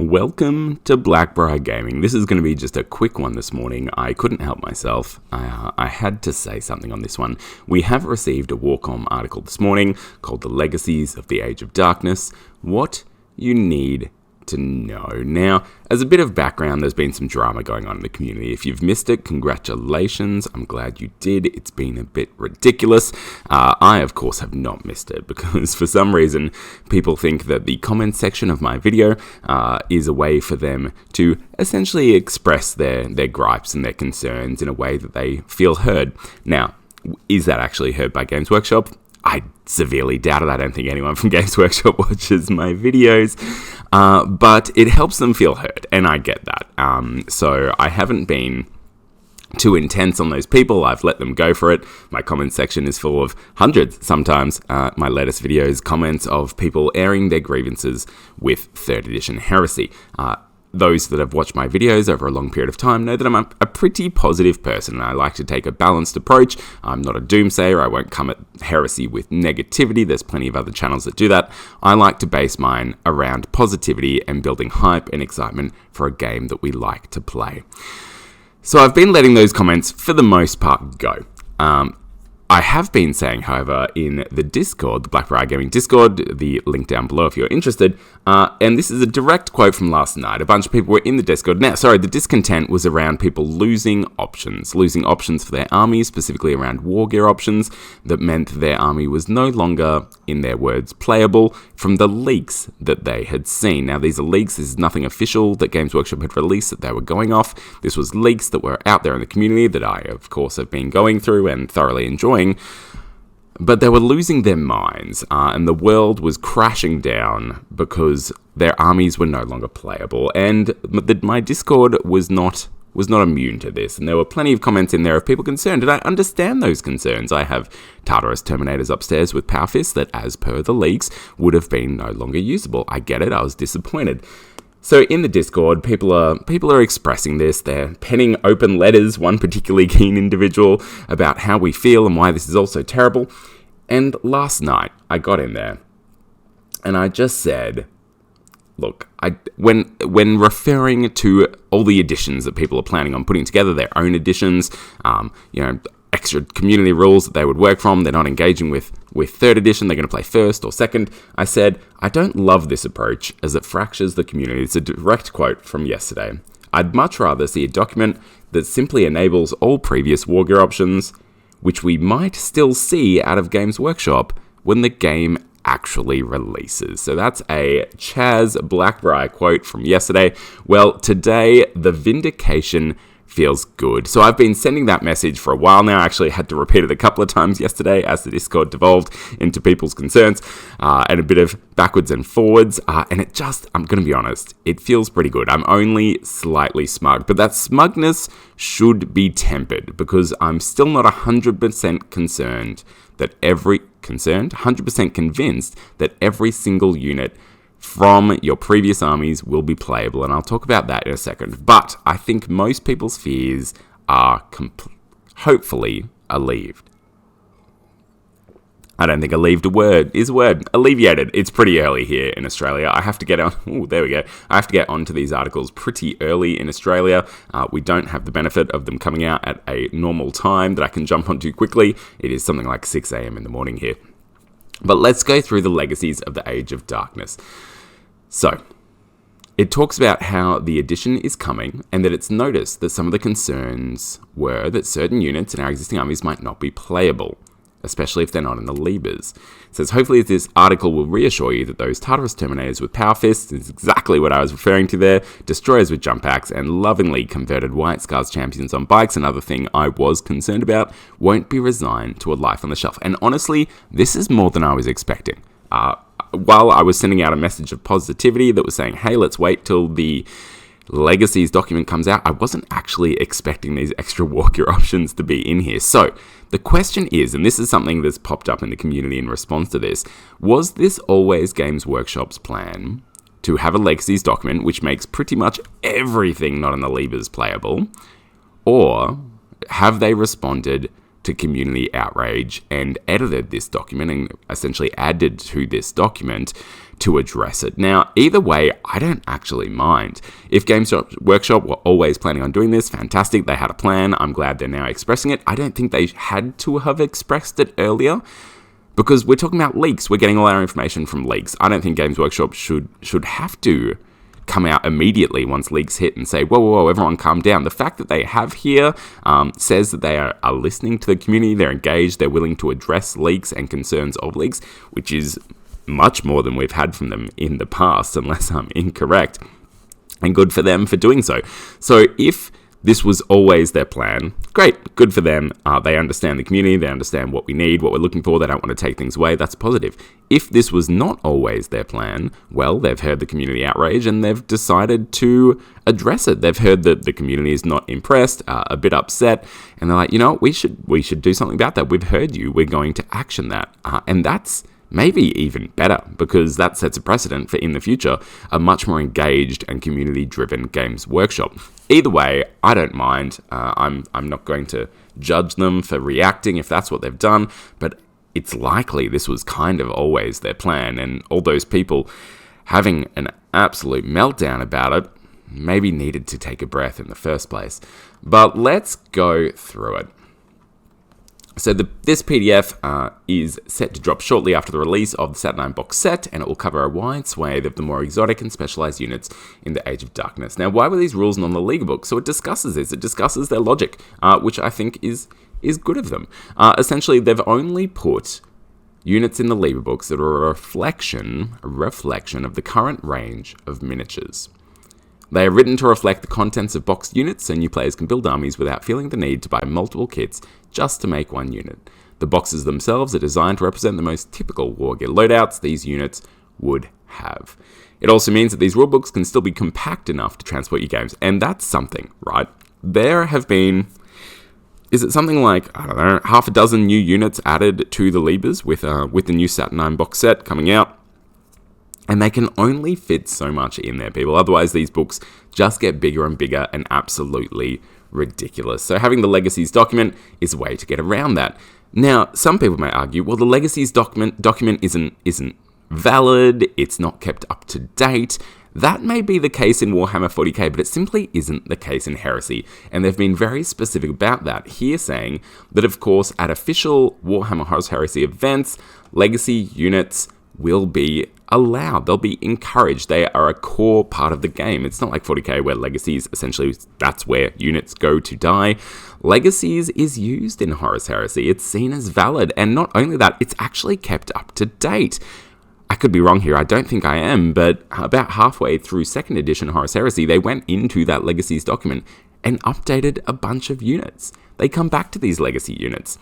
Welcome to Blackbriar Gaming. This is going to be just a quick one this morning. I couldn't help myself. I had to say something on this one. We have received a Warcom article this morning called The Legacies of the Age of Darkness. What you need to know. Now, as a bit of background, there's been some drama going on in the community. If you've missed it, congratulations. I'm glad you did. It's been a bit ridiculous. I, of course, have not missed it because for some reason, people think that the comment section of my video is a way for them to essentially express their gripes and their concerns in a way that they feel heard. Now, is that actually heard by Games Workshop? I severely doubt it. I don't think anyone from Games Workshop watches my videos, but it helps them feel heard, and I get that. So I haven't been too intense on those people. I've let them go for it. My comment section is full of hundreds, sometimes, my latest videos, comments of people airing their grievances with 3rd edition Heresy. Those that have watched my videos over a long period of time know that I'm a pretty positive person, and I like to take a balanced approach. I'm not a doomsayer. I won't come at Heresy with negativity. There's plenty of other channels that do that. I like to base mine around positivity and building hype and excitement for a game that we like to play. So I've been letting those comments, for the most part, go. I have been saying, however, in the Discord, the Blackbriar Gaming Discord, the link down below if you're interested, and this is a direct quote from last night. A bunch of people were in the Discord. Now, sorry, the discontent was around people losing options for their armies, specifically around wargear options, that meant their army was no longer, in their words, playable from the leaks that they had seen. Now, these are leaks. This is nothing official that Games Workshop had released that they were going off. This was leaks that were out there in the community that I, of course, have been going through and thoroughly enjoying. But they were losing their minds, and the world was crashing down because their armies were no longer playable. And my Discord was not immune to this, and there were plenty of comments in there of people concerned, and I understand those concerns. I have Tartarus Terminators upstairs with Power Fists that, as per the leaks, would have been no longer usable. I get it. I was disappointed. So in the Discord, people are expressing this. They're penning open letters, one particularly keen individual, about how we feel and why this is all so terrible. And last night, I got in there, and I just said, look, when referring to all the editions that people are planning on putting together, their own editions, extra community rules that they would work from, they're not engaging with 3rd edition, they're going to play 1st or 2nd. I said, I don't love this approach as it fractures the community. It's a direct quote from yesterday. I'd much rather see a document that simply enables all previous wargear options, which we might still see out of Games Workshop when the game actually releases. So that's a Chaz Blackbriar quote from yesterday. Well, today, the vindication feels good. So I've been sending that message for a while now. I actually had to repeat it a couple of times yesterday as the Discord devolved into people's concerns and a bit of backwards and forwards. And it just, I'm going to be honest, it feels pretty good. I'm only slightly smug, but that smugness should be tempered because I'm still not 100% concerned that 100% convinced that every single unit from your previous armies will be playable, and I'll talk about that in a second. But I think most people's fears are hopefully alleviated. I don't think alleviated is a word. Alleviated. It's pretty early here in Australia. I have to get on. Oh, there we go. I have to get onto these articles pretty early in Australia. We don't have the benefit of them coming out at a normal time that I can jump onto quickly. It is something like 6 a.m. in the morning here. But let's go through the legacies of the Age of Darkness. So, it talks about how the edition is coming and that it's noticed that some of the concerns were that certain units in our existing armies might not be playable, especially if they're not in the libers. It says, hopefully this article will reassure you that those Tartarus Terminators with Power Fists is exactly what I was referring to there, destroyers with jump packs, and lovingly converted White Scars champions on bikes, another thing I was concerned about, won't be resigned to a life on the shelf. And honestly, this is more than I was expecting. While I was sending out a message of positivity that was saying, hey, let's wait till the Legacies document comes out, I wasn't actually expecting these extra wargear options to be in here. So the question is, and this is something that's popped up in the community in response to this, was this always Games Workshop's plan to have a Legacies document which makes pretty much everything not in the libers playable? Or have they responded to community outrage and edited this document and essentially added to this document to address it. Now, either way, I don't actually mind. If Games Workshop were always planning on doing this, fantastic, they had a plan, I'm glad they're now expressing it. I don't think they had to have expressed it earlier, because we're talking about leaks. We're getting all our information from leaks. I don't think Games Workshop should have to come out immediately once leaks hit and say, whoa, everyone calm down. The fact that they have here says that they are listening to the community, they're engaged, they're willing to address leaks and concerns of leaks, which is much more than we've had from them in the past, unless I'm incorrect, and good for them for doing so. So if this was always their plan, great, good for them. They understand the community, they understand what we need, what we're looking for, they don't want to take things away, that's positive. If this was not always their plan, well, they've heard the community outrage and they've decided to address it. They've heard that the community is not impressed, a bit upset, and they're like, you know, we should do something about that. We've heard you, we're going to action that. And that's maybe even better, because that sets a precedent for, in the future, a much more engaged and community-driven Games Workshop. Either way, I don't mind. I'm not going to judge them for reacting if that's what they've done, but it's likely this was kind of always their plan, and all those people having an absolute meltdown about it maybe needed to take a breath in the first place. But let's go through it. So this PDF is set to drop shortly after the release of the Saturn box set, and it will cover a wide swathe of the more exotic and specialized units in the Age of Darkness. Now, why were these rules not on the League book? So it discusses this. It discusses their logic, which I think is good of them. Essentially, they've only put units in the Liber books that are a reflection of the current range of miniatures. They are written to reflect the contents of boxed units, so new players can build armies without feeling the need to buy multiple kits just to make one unit. The boxes themselves are designed to represent the most typical wargear loadouts these units would have. It also means that these rulebooks can still be compact enough to transport your games, and that's something, right? There have been, is it something like, I don't know, half a dozen new units added to the Libers with the new Saturn box set coming out. And they can only fit so much in there, people. Otherwise, these books just get bigger and bigger and absolutely ridiculous. So having the Legacies document is a way to get around that. Now, some people may argue, well, the Legacies document isn't valid, it's not kept up to date. That may be the case in Warhammer 40k, but it simply isn't the case in Heresy. And they've been very specific about that, here saying that, of course, at official Warhammer Horus Heresy events, Legacy units will be allowed. They'll be encouraged. They are a core part of the game. It's not like 40k where Legacies, essentially, that's where units go to die. Legacies is used in Horus Heresy. It's seen as valid. And not only that, it's actually kept up to date. I could be wrong here. I don't think I am. But about halfway through 2nd edition Horus Heresy, they went into that Legacies document and updated a bunch of units. They come back to these Legacy units.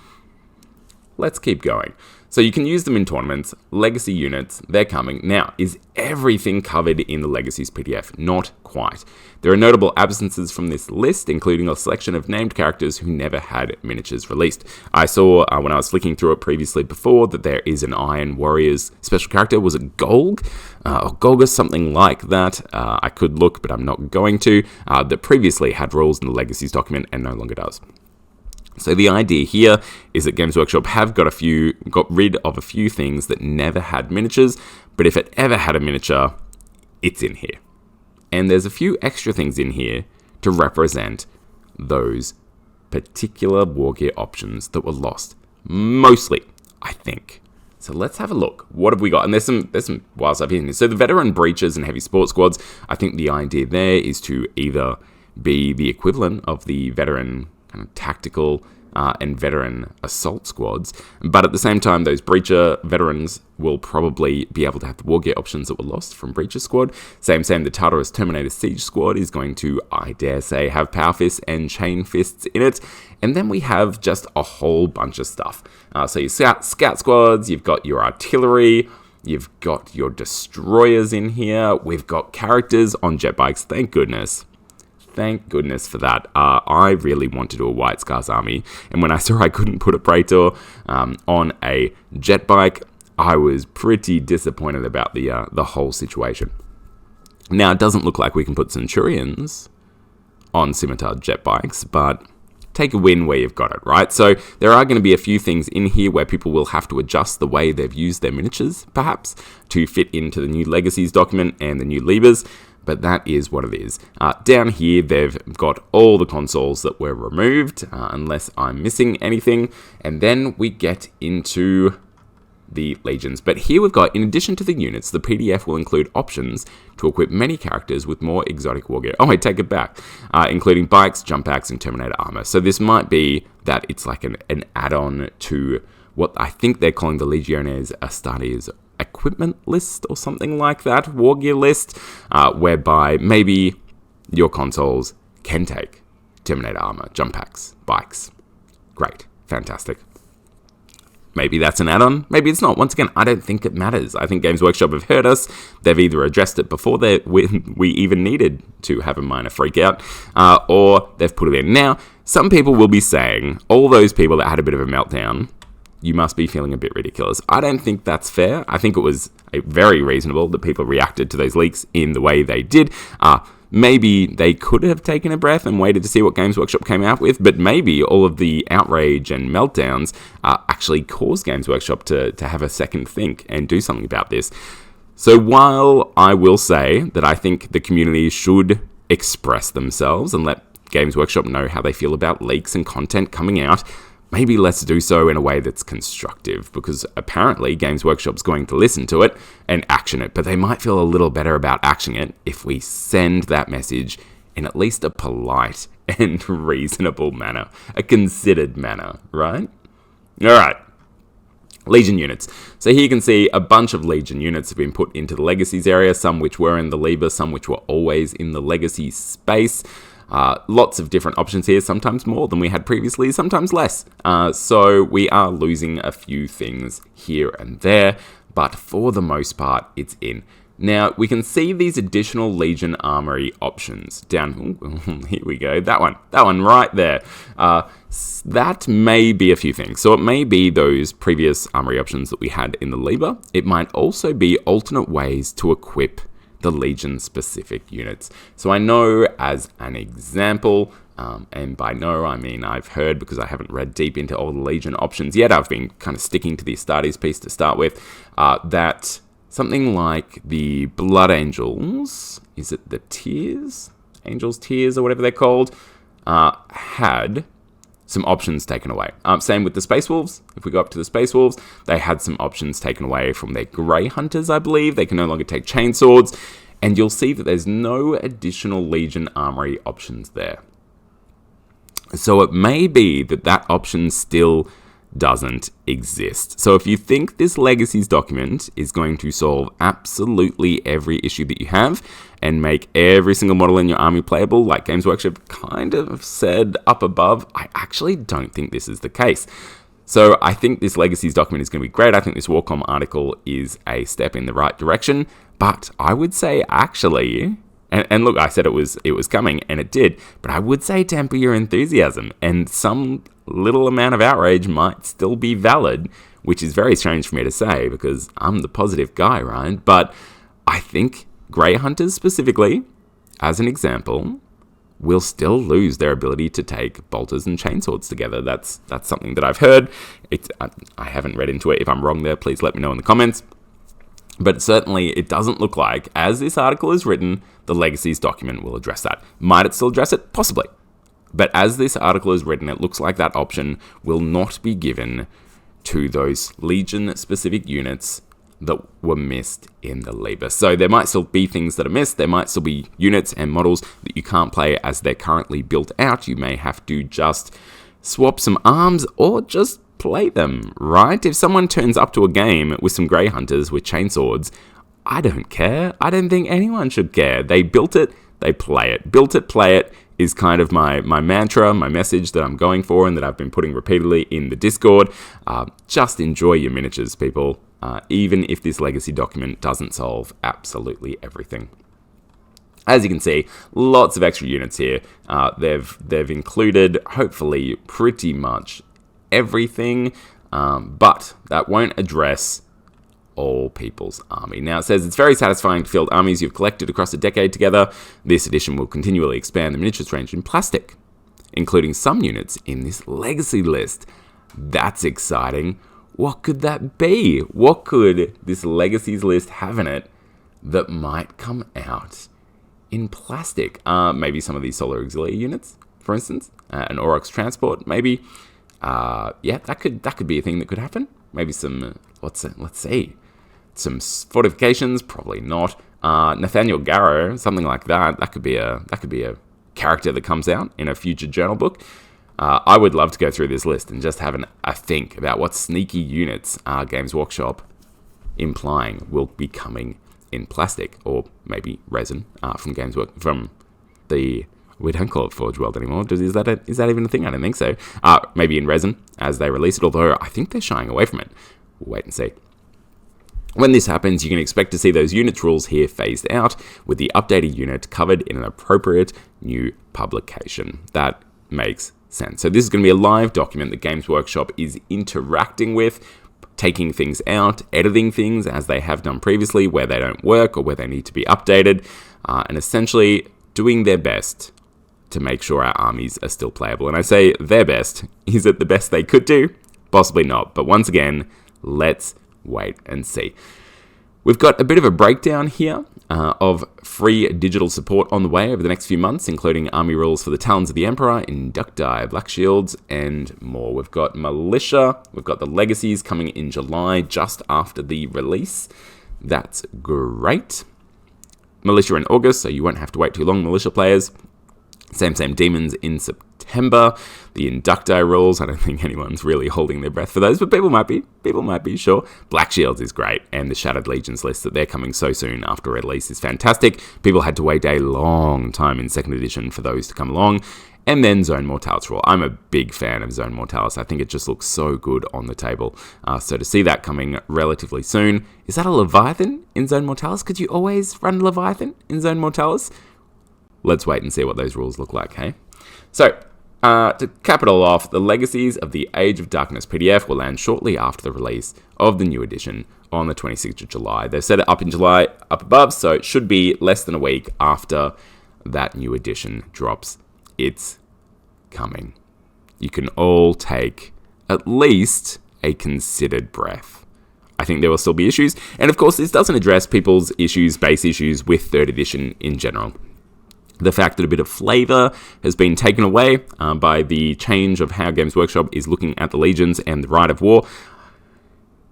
Let's keep going. So you can use them in tournaments, Legacy units, they're coming. Now, is everything covered in the Legacies PDF? Not quite. There are notable absences from this list, including a selection of named characters who never had miniatures released. I saw, when I was flicking through it previously before, that there is an Iron Warriors special character. Was it Golg? Or Golgus, something like that. I could look, but I'm not going to. That previously had rules in the Legacies document and no longer does. So the idea here is that Games Workshop have got rid of a few things that never had miniatures, but if it ever had a miniature, it's in here. And there's a few extra things in here to represent those particular wargear options that were lost. Mostly, I think. So let's have a look. What have we got? And there's some wild stuff in here. So the veteran breachers and heavy support squads, I think the idea there is to either be the equivalent of the veteran kind of tactical and veteran assault squads, but at the same time, those breacher veterans will probably be able to have the wargear options that were lost from breacher squad. Same, the Tartarus Terminator Siege squad is going to, I dare say, have power fists and chain fists in it, and then we have just a whole bunch of stuff. So your scout squads, you've got your artillery, you've got your destroyers in here, we've got characters on jet bikes, thank goodness. Thank goodness for that. I really want to do a White Scars army, and when I saw I couldn't put a Praetor on a jet bike, I was pretty disappointed about the whole situation. Now, it doesn't look like we can put Centurions on scimitar jet bikes, but take a win where you've got it, right? So there are going to be a few things in here where people will have to adjust the way they've used their miniatures, perhaps, to fit into the new Legacies document and the new libers, but that is what it is. Down here, they've got all the consoles that were removed, unless I'm missing anything, and then we get into the legions. But here we've got, in addition to the units, the PDF will include options to equip many characters with more exotic wargear. Oh, I take it back. Including bikes, jump packs, and Terminator armor. So this might be that it's like an add-on to what I think they're calling the Legionnaires Astartes equipment list or something like that, wargear list, whereby maybe your consoles can take Terminator armor, jump packs, bikes. Great. Fantastic. Maybe that's an add-on, maybe it's not. Once again, I don't think it matters. I think Games Workshop have heard us. They've either addressed it before we even needed to have a minor freak out, or they've put it in. Now, some people will be saying, all those people that had a bit of a meltdown, you must be feeling a bit ridiculous. I don't think that's fair. I think it was very reasonable that people reacted to those leaks in the way they did. Maybe they could have taken a breath and waited to see what Games Workshop came out with, but maybe all of the outrage and meltdowns actually caused Games Workshop to have a second think and do something about this. So while I will say that I think the community should express themselves and let Games Workshop know how they feel about leaks and content coming out, maybe let's do so in a way that's constructive, because apparently Games Workshop's going to listen to it and action it, but they might feel a little better about actioning it if we send that message in at least a polite and reasonable manner, a considered manner, right? Alright, Legion units. So here you can see a bunch of Legion units have been put into the Legacies area, some which were in the Liber, some which were always in the Legacy space. Lots of different options here, sometimes more than we had previously, sometimes less. So we are losing a few things here and there, but for the most part, it's in. Now, we can see these additional Legion Armory options down, here we go, that one right there. That may be a few things. So it may be those previous Armory options that we had in the Liber. It might also be alternate ways to equip the Legion-specific units. So I know, as an example, and by know I mean I've heard, because I haven't read deep into all the Legion options yet, I've been kind of sticking to the Astartes piece to start with, that something like the Blood Angels, is it the Tears? Angels Tears or whatever they're called, had some options taken away. Same with the Space Wolves. If we go up to the Space Wolves, they had some options taken away from their Grey Hunters, I believe. They can no longer take chainswords, and you'll see that there's no additional Legion Armory options there. So it may be that that option still doesn't exist. So if you think this Legacies document is going to solve absolutely every issue that you have and make every single model in your army playable, like Games Workshop kind of said up above, I actually don't think this is the case. So I think this Legacies document is going to be great. I think this Warcom article is a step in the right direction, but I would say actually, and look, I said it was coming, and it did, but I would say temper your enthusiasm, and some little amount of outrage might still be valid, which is very strange for me to say, because I'm the positive guy, right? But I think Grey Hunters specifically, as an example, will still lose their ability to take bolters and chainswords together. That's something that I've heard. I haven't read into it. If I'm wrong there, please let me know in the comments. But certainly, it doesn't look like, as this article is written, the Legacies document will address that. Might it still address it? Possibly. But as this article is written, it looks like that option will not be given to those Legion-specific units that were missed in the Liber. So there might still be things that are missed. There might still be units and models that you can't play as they're currently built out. You may have to just swap some arms or just play them, right? If someone turns up to a game with some Grey Hunters with chainswords, I don't care. I don't think anyone should care. They built it, they play it. Built it, play it is kind of my mantra, my message that I'm going for and that I've been putting repeatedly in the Discord. Just enjoy your miniatures, people, even if this legacy document doesn't solve absolutely everything. As you can see, lots of extra units here. They've included, hopefully, pretty much everything, but that won't address all people's army. Now it says it's very satisfying to field armies you've collected across a decade together. This edition will continually expand the miniatures range in plastic. including some units in this legacy list. That's exciting. What could that be? What could this legacies list have in it that might come out in plastic? Maybe some of these Solar Auxiliary units, for instance, an Aurochs transport, maybe. Yeah, that could be a thing that could happen. Maybe some, let's see, some fortifications, probably not. Nathaniel Garrow, something like that. That could be a character that comes out in a future journal book. I would love to go through this list and just have a think about what sneaky units Games Workshop implying will be coming in plastic, or maybe resin from the. We don't call it Forge World anymore. Is that even a thing? I don't think so. Maybe in resin as they release it, although I think they're shying away from it. We'll wait and see. When this happens, you can expect to see those units rules here phased out, with the updated unit covered in an appropriate new publication. That makes sense. So this is going to be a live document that Games Workshop is interacting with, taking things out, editing things as they have done previously where they don't work or where they need to be updated, and essentially doing their best to make sure our armies are still playable. And I say their best. Is it the best they could do? Possibly not. But once again, let's wait and see. We've got a bit of a breakdown here of free digital support on the way over the next few months, including army rules for the Talons of the Emperor, Inducti, Black Shields, and more. We've got Militia. We've got the Legacies coming in July, just after the release. That's great. Militia in August, so you won't have to wait too long, Militia players. Same Demons in September. The Inducti rules, I don't think anyone's really holding their breath for those, but people might be, sure. Black Shields is great, and the Shattered Legions list that they're coming so soon after release is fantastic. People had to wait a long time in 2nd edition for those to come along. And then Zone Mortalis rule. I'm a big fan of Zone Mortalis. I think it just looks so good on the table. So to see that coming relatively soon. Is that a Leviathan in Zone Mortalis? Could you always run Leviathan in Zone Mortalis? Let's wait and see what those rules look like, hey? So, to cap it all off, the Legacies of the Age of Darkness PDF will land shortly after the release of the new edition on the 26th of July. They've set it up in July, up above, so it should be less than a week after that new edition drops. It's coming. You can all take at least a considered breath. I think there will still be issues, and of course this doesn't address people's base issues with 3rd edition in general. The fact that a bit of flavour has been taken away by the change of how Games Workshop is looking at the Legions and the Rite of War,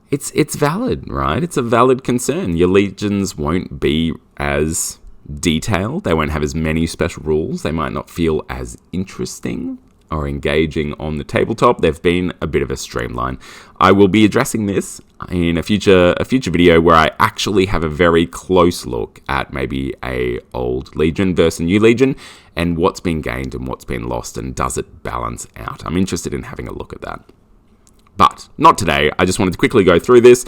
it's valid, right? It's a valid concern. Your Legions won't be as detailed. They won't have as many special rules. They might not feel as interesting or engaging on the tabletop. They've been a bit of a streamline. I will be addressing this in a future video where I actually have a very close look at maybe a old Legion versus a new Legion and what's been gained and what's been lost, and does it balance out? I'm interested in having a look at that. But not today. I just wanted to quickly go through this,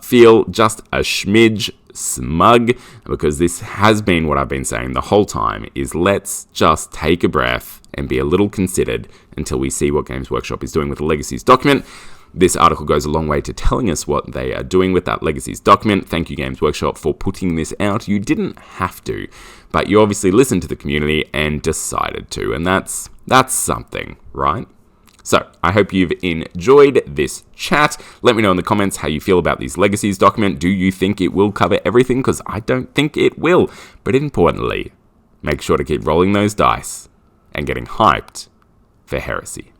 feel just a smidge smug, because this has been what I've been saying the whole time, is let's just take a breath and be a little considered until we see what Games Workshop is doing with the Legacies document. This article goes a long way to telling us what they are doing with that Legacies document. Thank you, Games Workshop, for putting this out. You didn't have to, but you obviously listened to the community and decided to, and that's something, right? So, I hope you've enjoyed this chat. Let me know in the comments how you feel about these Legacies document. Do you think it will cover everything? Because I don't think it will. But importantly, make sure to keep rolling those dice and getting hyped for Heresy.